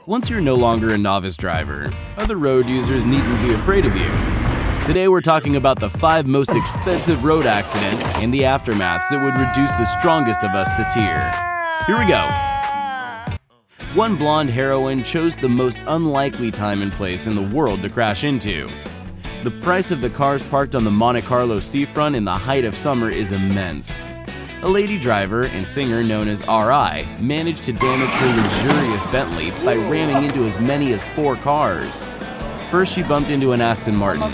Once you're no longer a novice driver, other road users needn't be afraid of you. Today we're talking about the 5 most expensive road accidents and the aftermaths that would reduce the strongest of us to tear. Here we go. One blonde heroine chose the most unlikely time and place in the world to crash into. The price of the cars parked on the Monte Carlo seafront in the height of summer is immense. A lady driver and singer known as R.I. managed to damage her luxurious Bentley by ramming into as many as 4 cars. First she bumped into an Aston Martin,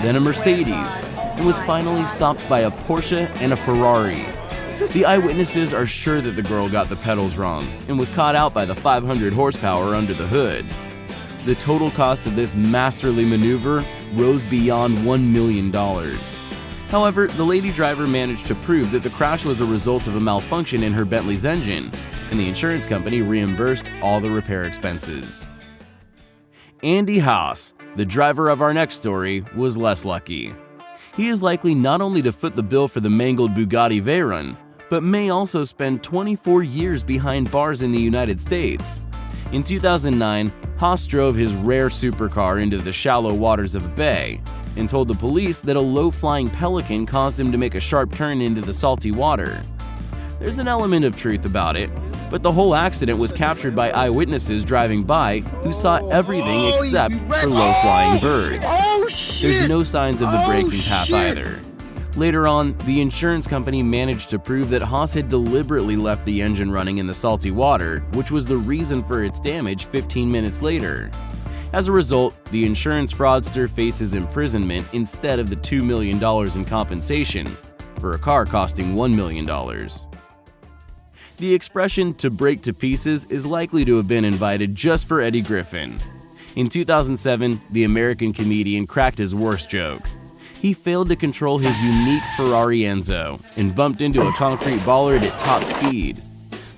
then a Mercedes, and was finally stopped by a Porsche and a Ferrari. The eyewitnesses are sure that the girl got the pedals wrong and was caught out by the 500 horsepower under the hood. The total cost of this masterly maneuver rose beyond $1 million. However, the lady driver managed to prove that the crash was a result of a malfunction in her Bentley's engine, and the insurance company reimbursed all the repair expenses. Andy Haas, the driver of our next story, was less lucky. He is likely not only to foot the bill for the mangled Bugatti Veyron, but may also spend 24 years behind bars in the United States. In 2009, Haas drove his rare supercar into the shallow waters of a bay and told the police that a low-flying pelican caused him to make a sharp turn into the salty water. There's an element of truth about it, but the whole accident was captured by eyewitnesses driving by who saw everything except for low-flying birds. There's no signs of the braking path either. Later on, the insurance company managed to prove that Haas had deliberately left the engine running in the salty water, which was the reason for its damage 15 minutes later. As a result, the insurance fraudster faces imprisonment instead of the $2 million in compensation for a car costing $1 million. The expression "to break to pieces" is likely to have been invited just for Eddie Griffin. In 2007, the American comedian cracked his worst joke. He failed to control his unique Ferrari Enzo and bumped into a concrete bollard at top speed.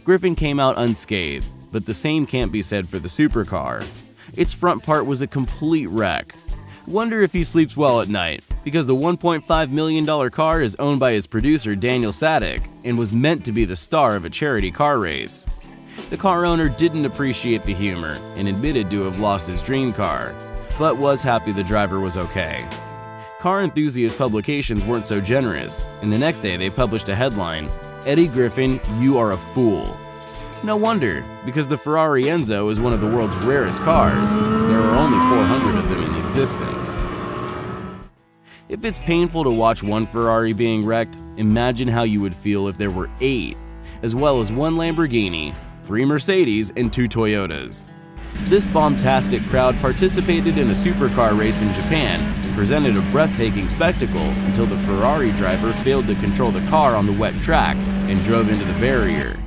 Griffin came out unscathed, but the same can't be said for the supercar. Its front part was a complete wreck. Wonder if he sleeps well at night, because the $1.5 million car is owned by his producer Daniel Sadek and was meant to be the star of a charity car race. The car owner didn't appreciate the humor and admitted to have lost his dream car, but was happy the driver was okay. Car enthusiast publications weren't so generous, and the next day they published a headline, "Eddie Griffin, you are a fool." No wonder, because the Ferrari Enzo is one of the world's rarest cars. There are only 400 of them in existence. If it's painful to watch one Ferrari being wrecked, imagine how you would feel if there were 8, as well as 1 Lamborghini, 3 Mercedes, and 2 Toyotas. This bombastic crowd participated in a supercar race in Japan and presented a breathtaking spectacle until the Ferrari driver failed to control the car on the wet track and drove into the barrier.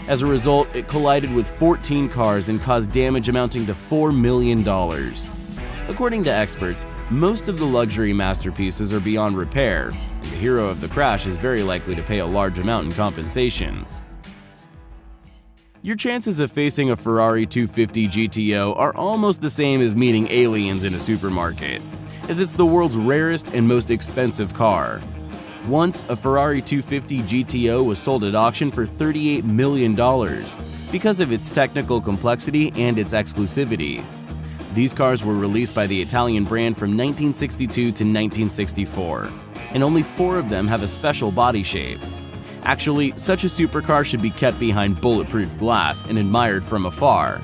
As a result, it collided with 14 cars and caused damage amounting to $4 million. According to experts, most of the luxury masterpieces are beyond repair, and the hero of the crash is very likely to pay a large amount in compensation. Your chances of facing a Ferrari 250 GTO are almost the same as meeting aliens in a supermarket, as it's the world's rarest and most expensive car. Once, a Ferrari 250 GTO was sold at auction for $38 million because of its technical complexity and its exclusivity. These cars were released by the Italian brand from 1962 to 1964, and only 4 of them have a special body shape. Actually, such a supercar should be kept behind bulletproof glass and admired from afar,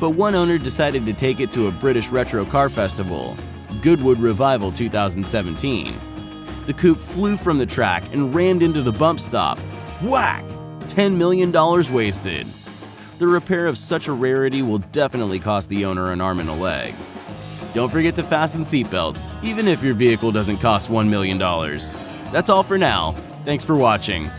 but one owner decided to take it to a British retro car festival, Goodwood Revival 2017. The coupe flew from the track and rammed into the bump stop. Whack! $10 million wasted. The repair of such a rarity will definitely cost the owner an arm and a leg. Don't forget to fasten seatbelts, even if your vehicle doesn't cost $1 million. That's all for now. Thanks for watching.